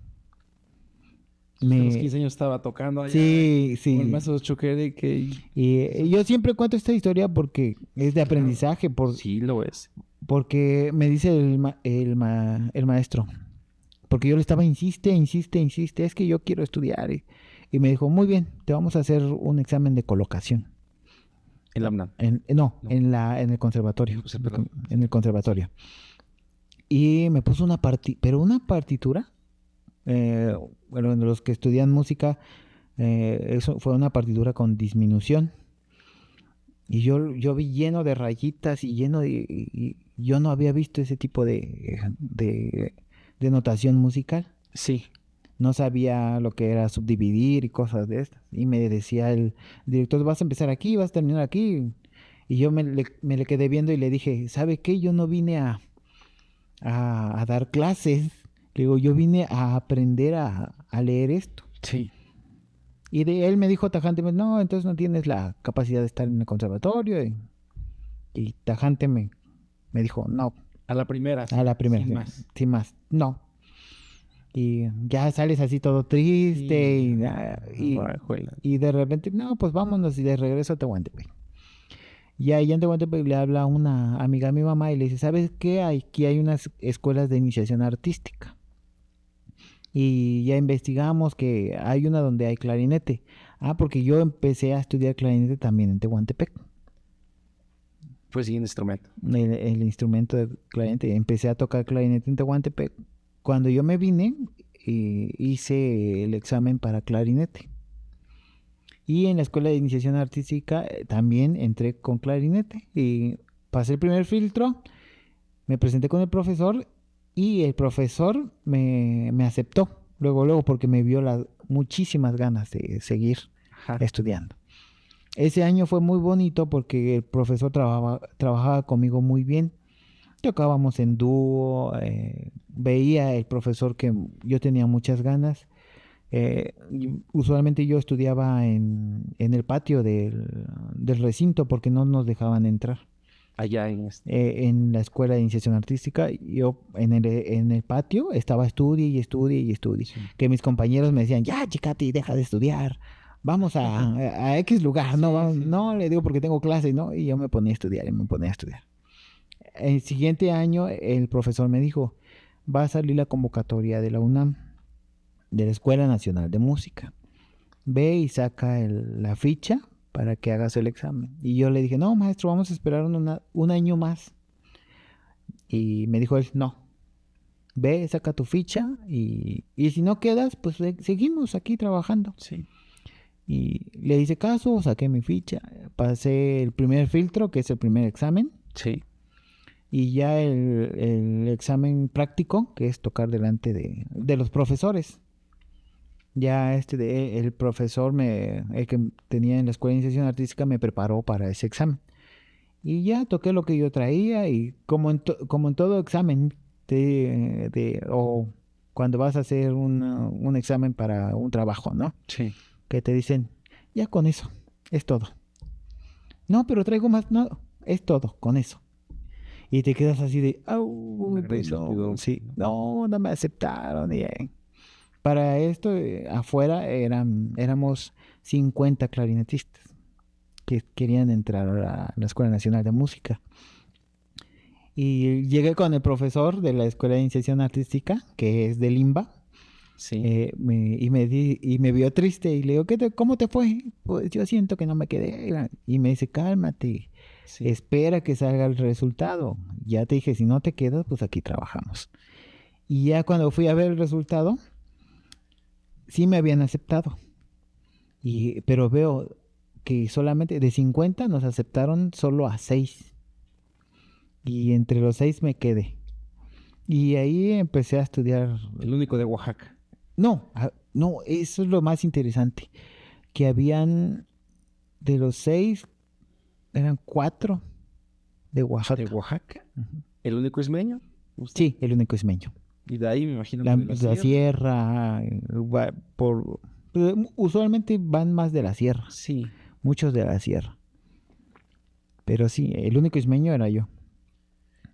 A los 15 años estaba tocando allá. Sí. Con el maestro Chuquereque. Y yo siempre cuento esta historia porque es de aprendizaje. Sí, lo es. Porque me dice el maestro. Porque yo le estaba insiste, es que yo quiero estudiar. y me dijo, muy bien, te vamos a hacer un examen de colocación. En la UNAM. No, en el conservatorio. Pues, perdón. En el conservatorio. Y me puso una partitura. Bueno, los que estudian música, eso fue una partitura con disminución. Y yo vi lleno de rayitas y y yo no había visto ese tipo de notación musical. Sí. No sabía lo que era subdividir y cosas de estas. Y me decía el director, vas a empezar aquí, vas a terminar aquí. Y yo me le quedé viendo y le dije, ¿sabe qué? Yo no vine a dar clases. Le digo, yo vine a aprender a leer esto. Sí. Y él me dijo tajantemente, no, entonces no tienes la capacidad de estar en el conservatorio. Y tajante me dijo, no. A la primera. A la primera. Sin más. No. Y ya sales así todo triste y de repente, no, pues vámonos y de regreso a Tehuantepec. Y ahí en Tehuantepec le habla una amiga a mi mamá y le dice, ¿sabes qué? Aquí hay unas escuelas de iniciación artística. Y ya investigamos que hay una donde hay clarinete. Porque yo empecé a estudiar clarinete también en Tehuantepec. Pues sí, un instrumento. El instrumento de clarinete. Empecé a tocar clarinete en Tehuantepec. Cuando yo me vine, hice el examen para clarinete. Y en la escuela de iniciación artística también entré con clarinete. Y pasé el primer filtro, me presenté con el profesor y el profesor me aceptó. Luego, porque me vio muchísimas ganas de seguir estudiando. Ese año fue muy bonito porque el profesor trabajaba conmigo muy bien. Tocábamos en dúo, veía el profesor que yo tenía muchas ganas. Usualmente yo estudiaba en el patio del recinto porque no nos dejaban entrar. Allá en la escuela de iniciación artística, yo en el patio estaba estudie. Sí. Que mis compañeros me decían, ya, chicate, deja de estudiar. Vamos a X lugar. No, le digo porque tengo clase, ¿no? Y yo me ponía a estudiar. El siguiente año el profesor me dijo, va a salir la convocatoria de la UNAM, de la Escuela Nacional de Música. Ve y saca la ficha para que hagas el examen. Y yo le dije, no, maestro, vamos a esperar un año más. Y me dijo él, no. Ve, saca tu ficha y si no quedas, pues seguimos aquí trabajando. Sí. Y le hice caso, saqué mi ficha, pasé el primer filtro, que es el primer examen. Sí. Y ya el examen práctico, que es tocar delante de los profesores. Ya el profesor, el que tenía en la escuela de iniciación artística, me preparó para ese examen. Y ya toqué lo que yo traía y como en todo examen, o cuando vas a hacer un examen para un trabajo, ¿no? Sí. Que te dicen, ya con eso, es todo. No, pero traigo más, no, es todo, con eso. Y te quedas así de, sí, no me aceptaron. Para esto, afuera éramos 50 clarinetistas que querían entrar a la Escuela Nacional de Música. Y llegué con el profesor de la Escuela de Iniciación Artística, que es de Limba. Sí. Y me vio triste y le digo, ¿cómo te fue? Pues yo siento que no me quedé. Y me dice, cálmate, espera que salga el resultado. Ya te dije, si no te quedas, pues aquí trabajamos. Y ya cuando fui a ver el resultado, sí me habían aceptado. Pero veo que solamente de 50 nos aceptaron solo a 6. Y entre los 6 me quedé. Y ahí empecé a estudiar. El único de Oaxaca. No, eso es lo más interesante. Que habían, de los 6, eran 4 de Oaxaca. ¿De Oaxaca? Uh-huh. ¿El único ismeño? ¿Usted? Sí, el único ismeño. Y de ahí me imagino la sierra, usualmente van más de la sierra. Sí. Muchos de la sierra. Pero sí, el único ismeño era yo.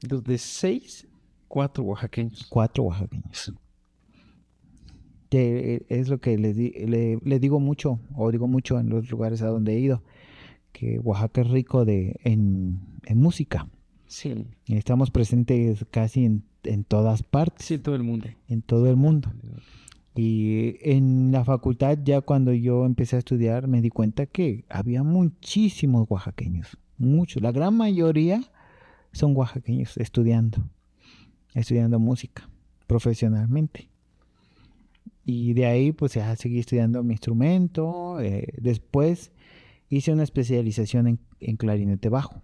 Entonces, de 6, 4 oaxaqueños. 4 oaxaqueños. Que es lo que le digo mucho, o digo mucho en los lugares a donde he ido, que Oaxaca es rico en música. Sí. Estamos presentes casi en todas partes. Sí, en todo el mundo. En todo el mundo. Y en la facultad, ya cuando yo empecé a estudiar, me di cuenta que había muchísimos oaxaqueños, muchos, la gran mayoría son oaxaqueños estudiando música profesionalmente. Y de ahí pues ya seguí estudiando mi instrumento. Después hice una especialización en clarinete bajo.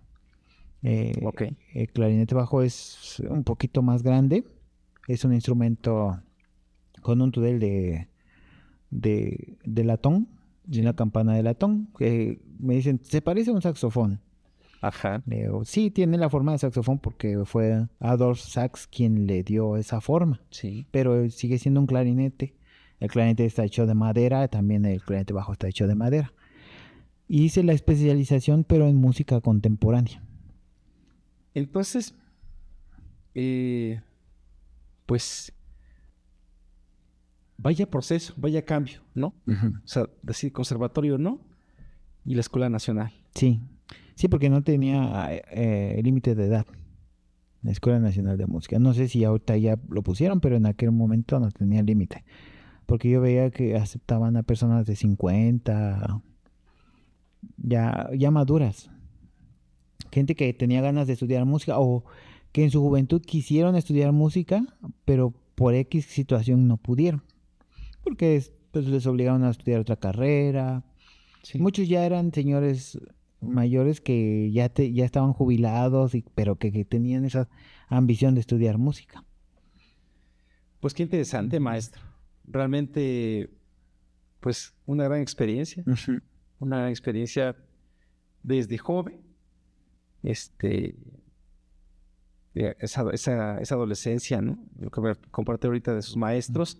Ok. El clarinete bajo es un poquito más grande. Es un instrumento con un tudel de latón, de una campana de latón. Me dicen, se parece a un saxofón. Ajá. Le digo, sí, tiene la forma de saxofón porque fue Adolf Sax quien le dio esa forma. Sí. Pero sigue siendo un clarinete. El clarinete está hecho de madera, también el clarinete bajo está hecho de madera. Hice la especialización, pero en música contemporánea. Entonces, pues, vaya proceso, vaya cambio, ¿no? Uh-huh. O sea, decir conservatorio no y la Escuela Nacional. Sí, sí, porque no tenía límite de edad. La Escuela Nacional de Música. No sé si ahorita ya lo pusieron, pero en aquel momento no tenía límite. Porque yo veía que aceptaban a personas de 50, ya maduras. Gente que tenía ganas de estudiar música o que en su juventud quisieron estudiar música, pero por X situación no pudieron. Porque pues, les obligaron a estudiar otra carrera. Sí. Muchos ya eran señores mayores que ya estaban jubilados, pero que tenían esa ambición de estudiar música. Pues qué interesante, maestro. Realmente, pues una gran experiencia. Uh-huh. Una gran experiencia desde joven. Esa adolescencia, ¿no? Lo que comparte ahorita de sus maestros.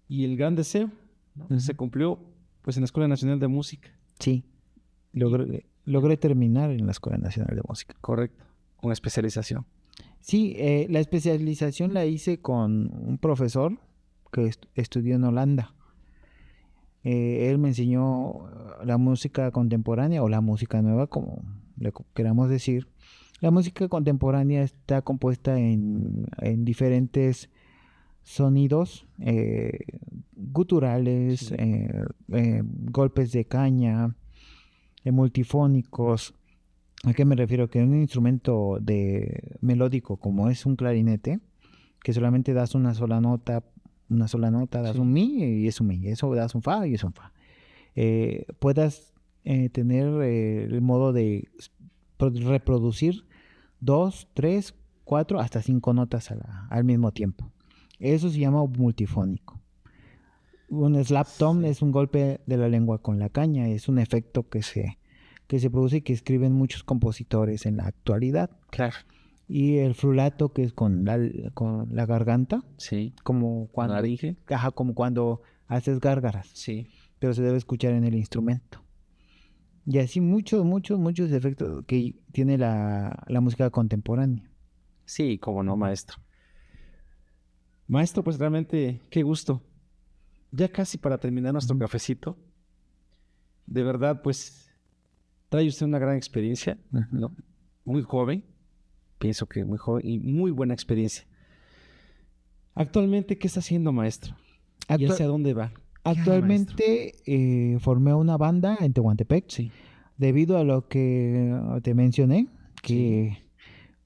Y el gran deseo, ¿no? Uh-huh. Se cumplió pues en la Escuela Nacional de Música. Sí, logré terminar en la Escuela Nacional de Música. Correcto, con especialización. Sí, la especialización la hice con un profesor que estudió en Holanda. Él me enseñó la música contemporánea o la música nueva, como le queramos decir. La música contemporánea está compuesta en diferentes sonidos guturales, Sí. golpes de caña, multifónicos. ¿A qué me refiero? Que un instrumento melódico como es un clarinete, que solamente das una sola nota, das Sí. un mi y es un mi, eso das un fa y es un fa. Puedas tener el modo de reproducir 2, 3, 4, hasta 5 notas al mismo tiempo. Eso se llama multifónico. Un slap tom es un golpe de la lengua con la caña, es un efecto que se produce y que escriben muchos compositores en la actualidad. Claro. Y el frulato, que es con la garganta, Sí. como cuando, laringe. como cuando haces gárgaras, Sí. pero se debe escuchar en el instrumento. Y así muchos efectos que tiene la música contemporánea. Sí, cómo no, maestro. Maestro, pues realmente qué gusto. Ya casi para terminar nuestro cafecito. De verdad, pues trae usted una gran experiencia, ¿no? Muy joven, pienso que muy joven y muy buena experiencia. Actualmente, ¿qué está haciendo, maestro? ¿Y hacia dónde va? Actualmente formé una banda en Tehuantepec. Sí. Debido a lo que te mencioné, que Sí.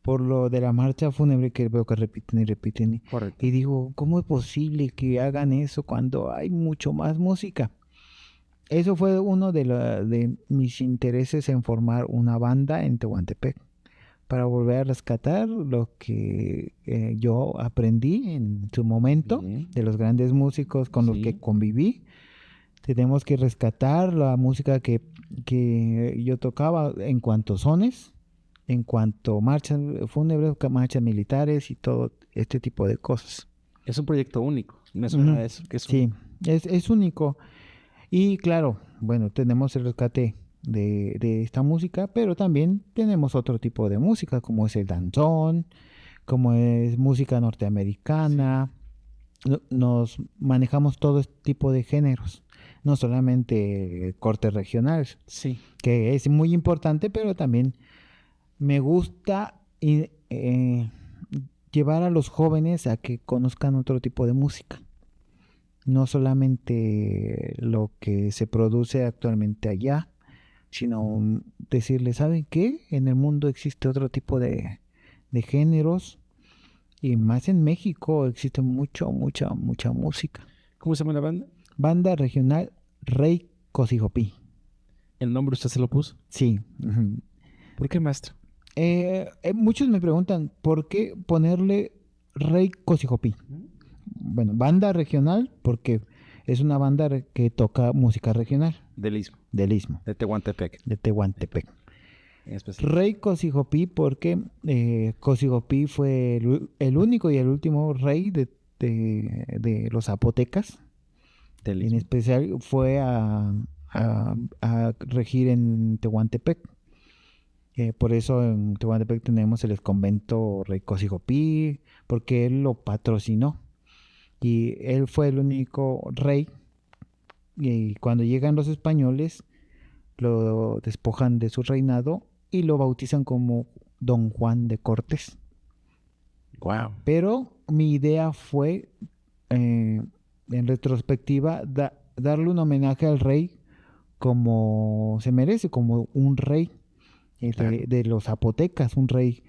por lo de la marcha fúnebre que veo que repiten. Correcto. Y digo, ¿cómo es posible que hagan eso cuando hay mucho más música? Eso fue uno de mis intereses en formar una banda en Tehuantepec, para volver a rescatar lo que yo aprendí en su momento, Bien. de los grandes músicos con los que conviví. Tenemos que rescatar la música que yo tocaba en cuanto sones, en cuanto marchas fúnebres, marchas militares y todo este tipo de cosas. Es un proyecto único. Me suena eso. Que sí, es único. Y claro, bueno, tenemos el rescate de esta música, pero también tenemos otro tipo de música, como es el danzón, como es música norteamericana. Sí. Nos manejamos todo este tipo de géneros, no solamente cortes regionales, sí, que es muy importante, pero también me gusta llevar a los jóvenes a que conozcan otro tipo de música. no solamente lo que se produce actualmente allá, sino decirle, ¿saben qué? En el mundo existe otro tipo de géneros y más en México existe mucha música. ¿Cómo se llama la banda? Banda regional Rey Cosijopí. ¿El nombre usted se lo puso? Sí. Ujú. ¿Por qué, maestro? Muchos me preguntan, ¿por qué ponerle Rey Cosijopí? Bueno, banda regional porque es una banda que toca música regional Del Istmo, del Istmo, de Tehuantepec, de Tehuantepec. en especial. Rey Cosijopí porque Cosijopí fue el único y el último rey de los zapotecas. Del En Istmo. especial fue a regir en Tehuantepec. Por eso en Tehuantepec tenemos el convento Rey Cosijopí, porque él lo patrocinó. Y él fue el único rey. Y cuando llegan los españoles, lo despojan de su reinado y lo bautizan como Don Juan de Cortés. Wow. Pero mi idea fue, en retrospectiva, darle un homenaje al rey como se merece, como un rey Claro. de los zapotecas, un rey.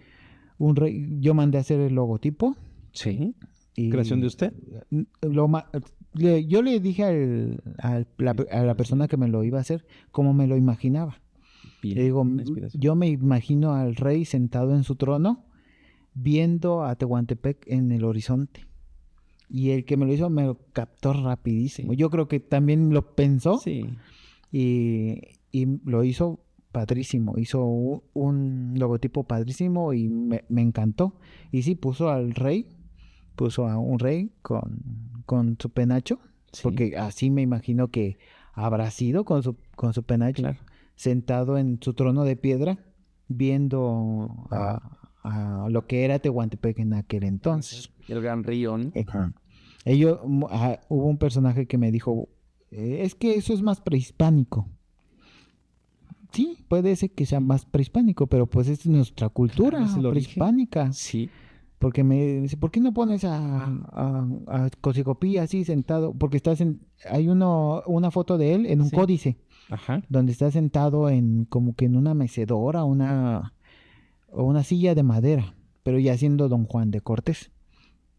Yo mandé a hacer el logotipo. Sí. Y ¿Creación de usted? yo le dije a la persona que me lo iba a hacer como me lo imaginaba. Bien. Le digo, Una inspiración. yo me imagino al rey sentado en su trono viendo a Tehuantepec en el horizonte. Y el que me lo hizo me lo captó rapidísimo. Sí. Yo creo que también lo pensó Sí. y lo hizo padrísimo. Hizo un logotipo padrísimo y me encantó. Y sí, puso a un rey con su penacho, Sí. porque así me imagino que habrá sido con su penacho, Claro. sentado en su trono de piedra, viendo a lo que era Tehuantepec en aquel entonces. Y el gran río, ¿no? Hubo un personaje que me dijo, es que eso es más prehispánico. Sí, puede ser que sea más prehispánico, pero pues es nuestra cultura Claro, es el origen. prehispánica. Sí. Porque me dice, ¿por qué no pones a Cosicopí así sentado? Porque hay una foto de él en un Sí. códice, Ajá. donde está sentado como que en una mecedora, o una silla de madera, pero ya siendo Don Juan de Cortés.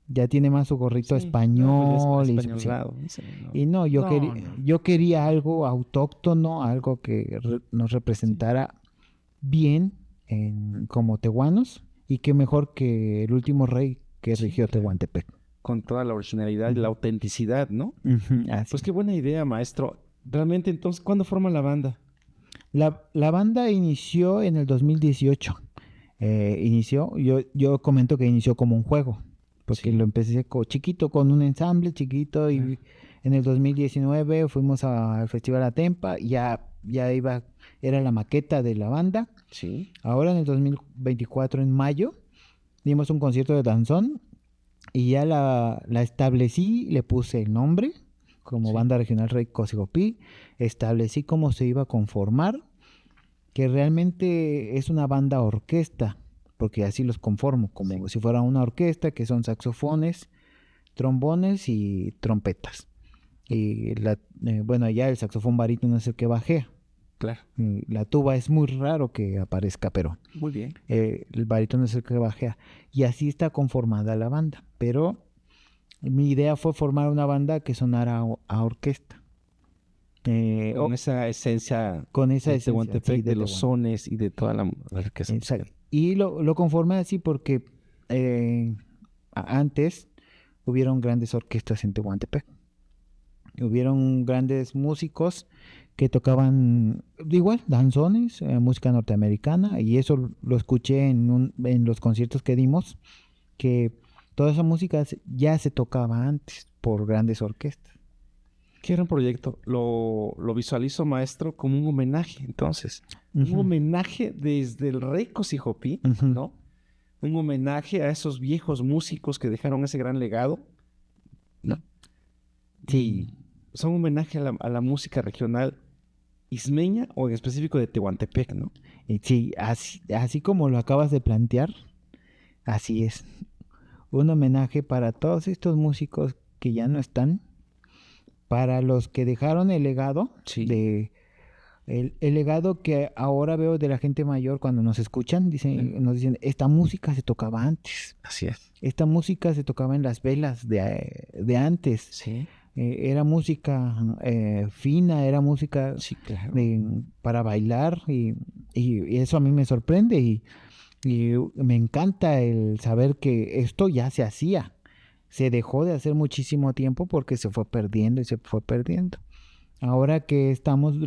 Ya tiene más su gorrito Sí. español. No, pues ya es sí. españolado. Sí, no. Y no, No. yo quería algo autóctono, algo que nos representara bien como tehuanos, y qué mejor que el último rey que Sí, rigió claro. Tehuantepec. Con toda la originalidad y la autenticidad, ¿no? Así. Pues qué buena idea, maestro. Realmente, entonces, ¿cuándo forman la banda? La banda inició en el 2018. Yo comento que inició como un juego, porque Sí. lo empecé chiquito, con un ensamble chiquito, y Claro. en el 2019 fuimos al Festival Atempa, y ya era la maqueta de la banda. Sí. Ahora en el 2024, en mayo, dimos un concierto de danzón y ya la establecí, le puse el nombre como Sí. Banda Regional Rey Cosijopí, establecí cómo se iba a conformar, que realmente es una banda orquesta, porque así los conformo, como si fuera una orquesta, que son saxofones, trombones y trompetas. Y bueno, ya el saxofón barítono es el que bajea. Claro. La tuba es muy raro que aparezca, pero Muy bien. el barítono es el que bajea. Y así está conformada la banda. Pero mi idea fue formar una banda que sonara a orquesta. Con esa esencia Con esa de esencia, Tehuantepec, sí, de los Tehuantepec. sones y de toda la riqueza Exacto. musical. Y lo conformé así porque antes hubieron grandes orquestas en Tehuantepec. Hubieron grandes músicos que tocaban igual danzones, música norteamericana, y eso lo escuché en los conciertos que dimos, que toda esa música ya se tocaba antes por grandes orquestas. Qué gran proyecto. Lo visualizo, maestro, como un homenaje, entonces. Un Ujú. homenaje desde el rey Cosijopí, Ujú. ¿no? Un homenaje a esos viejos músicos que dejaron ese gran legado, ¿no? Sí. O sea, un homenaje a la música regional ismeña o en específico de Tehuantepec, ¿no? Y sí, así como lo acabas de plantear, así es. Un homenaje para todos estos músicos que ya no están, para los que dejaron el legado, Sí. el legado que ahora veo de la gente mayor cuando nos escuchan, nos dicen, esta música se tocaba antes, Así es. esta música se tocaba en las velas de antes, Sí. era música fina, era música Sí, claro. para bailar y eso a mí me sorprende y me encanta el saber que esto ya se hacía. Se dejó de hacer muchísimo tiempo porque se fue perdiendo y se fue perdiendo. Ahora que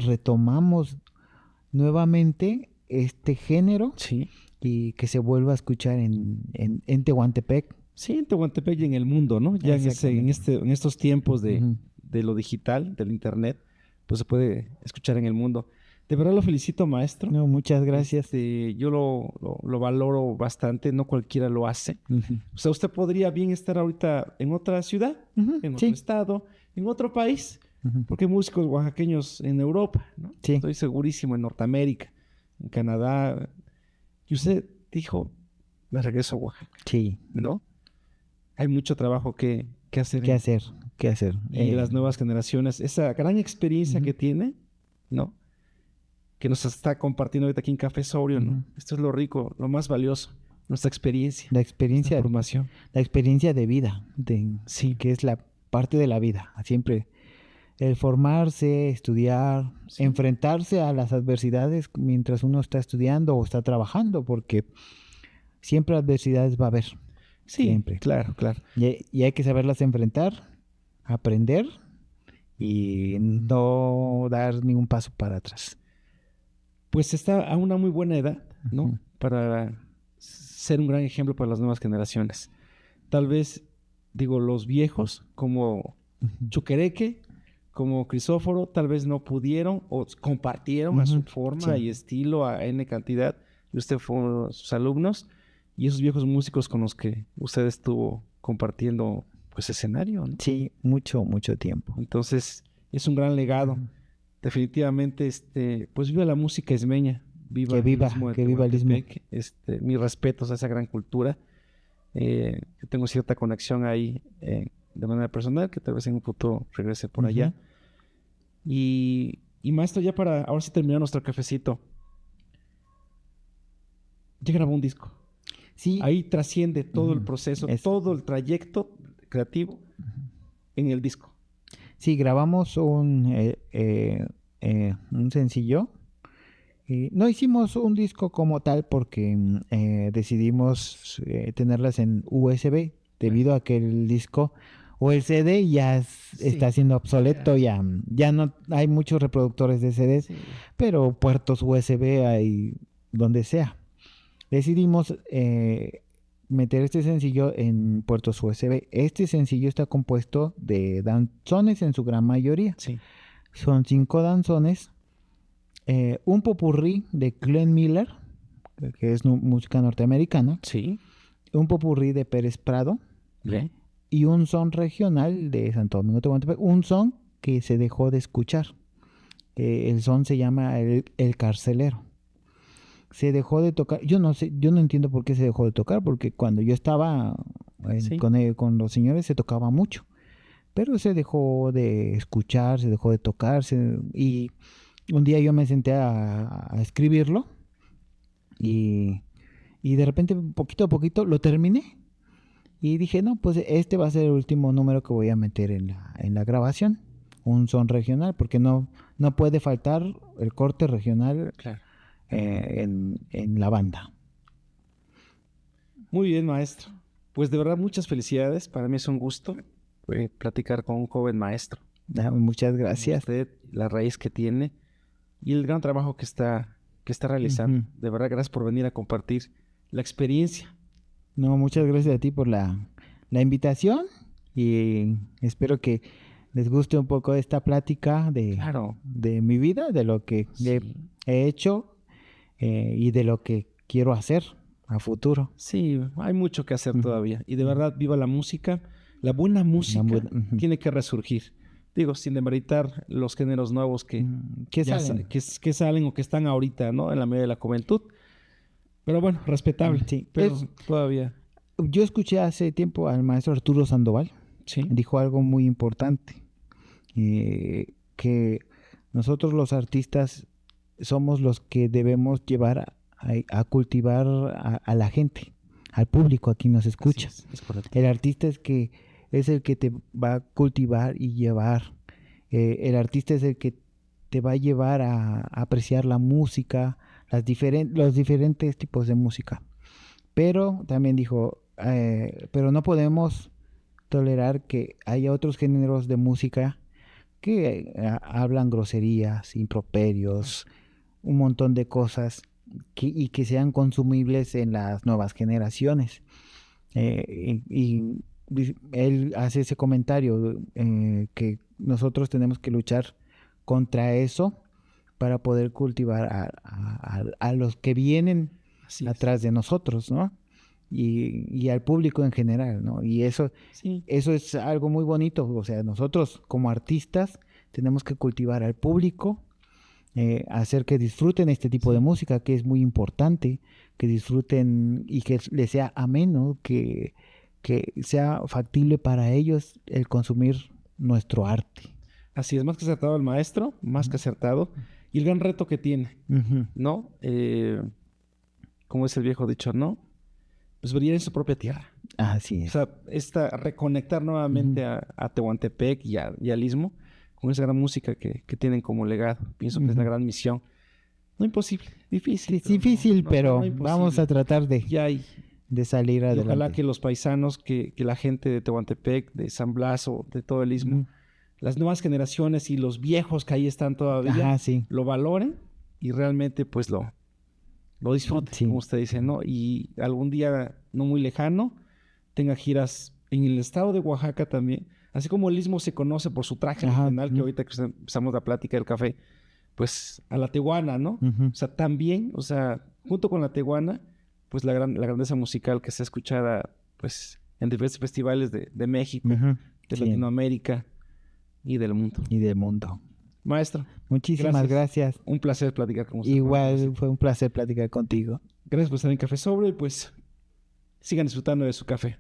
retomamos nuevamente este género Sí. y que se vuelva a escuchar en Tehuantepec. Sí, en Tehuantepec y en el mundo, ¿no? Ya Exactamente. en estos tiempos Ujú. de lo digital, del internet, pues se puede escuchar en el mundo. De verdad lo felicito, maestro. No, muchas gracias. Yo lo valoro bastante, no cualquiera lo hace. Ujú. O sea, usted podría bien estar ahorita en otra ciudad, Ujú, en otro sí. estado, en otro país, Ujú. porque hay músicos oaxaqueños en Europa, ¿no? Sí. Estoy segurísimo, en Norteamérica, en Canadá. Y usted dijo, me regreso a Oaxaca, Sí. ¿no? Hay mucho trabajo que hacer. ¿Qué hacer? ¿Qué hacer? Y las nuevas generaciones, esa gran experiencia Ujú. que tiene, ¿no? Que nos está compartiendo ahorita aquí en Café Sobrio, ¿no? Ujú. Esto es lo rico, lo más valioso, nuestra experiencia, La nuestra experiencia, formación. la experiencia de vida, Sí. que es la parte de la vida. Siempre el formarse, estudiar, Sí. enfrentarse a las adversidades mientras uno está estudiando o está trabajando, porque siempre adversidades va a haber. Sí, Siempre. claro, claro. Y hay que saberlas enfrentar, aprender y no dar ningún paso para atrás. Pues está a una muy buena edad, ¿no? Ujú. Para ser un gran ejemplo para las nuevas generaciones. Tal vez, digo, los viejos, como Ujú. Chuquereque, como Crisóforo, tal vez no pudieron o compartieron a su Ujú. forma Sí. y estilo a N cantidad, y usted fue uno de sus alumnos, y esos viejos músicos con los que usted estuvo compartiendo, pues, escenario, ¿no? Sí, mucho, mucho tiempo. Entonces, es un gran legado. Ujú. Definitivamente, pues viva la música ismeña, viva Que el viva, istmo de que viva el istmo. Tehuantepec. Mis respetos a esa gran cultura. Yo tengo cierta conexión ahí de manera personal, que tal vez en un futuro regrese por allá. Ujú. Y maestro, ya para ahora sí terminar nuestro cafecito, ya grabó un disco. Sí. Ahí trasciende todo el Ujú. proceso, Es- todo el trayecto creativo en el disco. Sí, grabamos un sencillo. No hicimos un disco como tal porque decidimos tenerlas en USB debido a que el disco o el CD ya está siendo obsoleto, ya no hay muchos reproductores de CDs, Sí. pero puertos USB hay donde sea. Decidimos meter este sencillo en puertos USB. Este sencillo está compuesto de danzones en su gran mayoría. Sí. Son 5 danzones. Un popurrí de Glenn Miller, que es música norteamericana. Sí. Un popurrí de Pérez Prado. ¿Ve? Y un son regional de Santo Domingo Tehuantepec. Un son que se dejó de escuchar. El son se llama el carcelero. Se dejó de tocar. Yo no sé, yo no entiendo por qué se dejó de tocar, porque cuando yo estaba Sí. con los señores se tocaba mucho. Pero se dejó de escuchar, se dejó de tocarse. Y un día yo me senté a escribirlo y de repente, poquito a poquito, lo terminé. Y dije, no, pues este va a ser el último número que voy a meter en la grabación. Un son regional, porque no puede faltar el corte regional Claro. en la banda. Muy bien, maestro. Pues de verdad, muchas felicidades. Para mí es un gusto platicar con un joven maestro. Muchas gracias. Usted, la raíz que tiene y el gran trabajo que está realizando. Ujú. De verdad, gracias por venir a compartir la experiencia. No, muchas gracias a ti por la invitación y espero que les guste un poco esta plática Claro. de mi vida, de lo que Sí. he hecho y de lo que quiero hacer a futuro. Sí, hay mucho que hacer Ujú. todavía. Y de verdad, viva la música. La buena música Ujú. tiene que resurgir. Digo, sin demeritar los géneros nuevos que salen? que salen o que están ahorita, ¿no? En la medida de la juventud. Pero bueno, respetable. Sí. Pero todavía. Yo escuché hace tiempo al maestro Arturo Sandoval. Sí. Dijo algo muy importante. que nosotros los artistas somos los que debemos llevar a cultivar a la gente, al público a quien nos escucha. Es correcto. El artista es el que te va a cultivar y llevar. El artista es el que te va a llevar a apreciar la música, los diferentes tipos de música. Pero también dijo, pero no podemos tolerar que haya otros géneros de música que hablan groserías, improperios, un montón de cosas y que sean consumibles en las nuevas generaciones. Y él hace ese comentario que nosotros tenemos que luchar contra eso para poder cultivar a los que vienen atrás de nosotros, ¿no? Y al público en general, ¿no? Y eso es algo muy bonito. O sea, nosotros como artistas tenemos que cultivar al público, hacer que disfruten este tipo de música, que es muy importante, que disfruten y que les sea ameno, que sea factible para ellos el consumir nuestro arte. Así es, más que acertado el maestro, más que acertado. Y el gran reto que tiene, ¿no? Como es el viejo dicho, ¿no? Pues brillar en su propia tierra. Así es. O sea, reconectar nuevamente a Tehuantepec y al Istmo con esa gran música que tienen como legado. Pienso que es la gran misión. No imposible, difícil. Es difícil, pero imposible. Vamos a tratar de salir adelante. Ojalá que los paisanos, que la gente de Tehuantepec, de San Blas o de todo el Istmo, las nuevas generaciones y los viejos que ahí están todavía, lo valoren y realmente pues lo disfruten, como usted dice, ¿no? Y algún día no muy lejano tenga giras en el estado de Oaxaca también. Así como el Istmo se conoce por su traje nacional, que ahorita que empezamos la plática del café, pues a la tehuana, ¿no? O sea, también, o sea, junto con la tehuana, pues la grandeza musical que se ha escuchada pues en diversos festivales de México, de Latinoamérica y del mundo. Maestro. Muchísimas gracias. Un placer platicar con usted. Igual fue un placer platicar contigo. Gracias por estar en Café Sobre y pues sigan disfrutando de su café.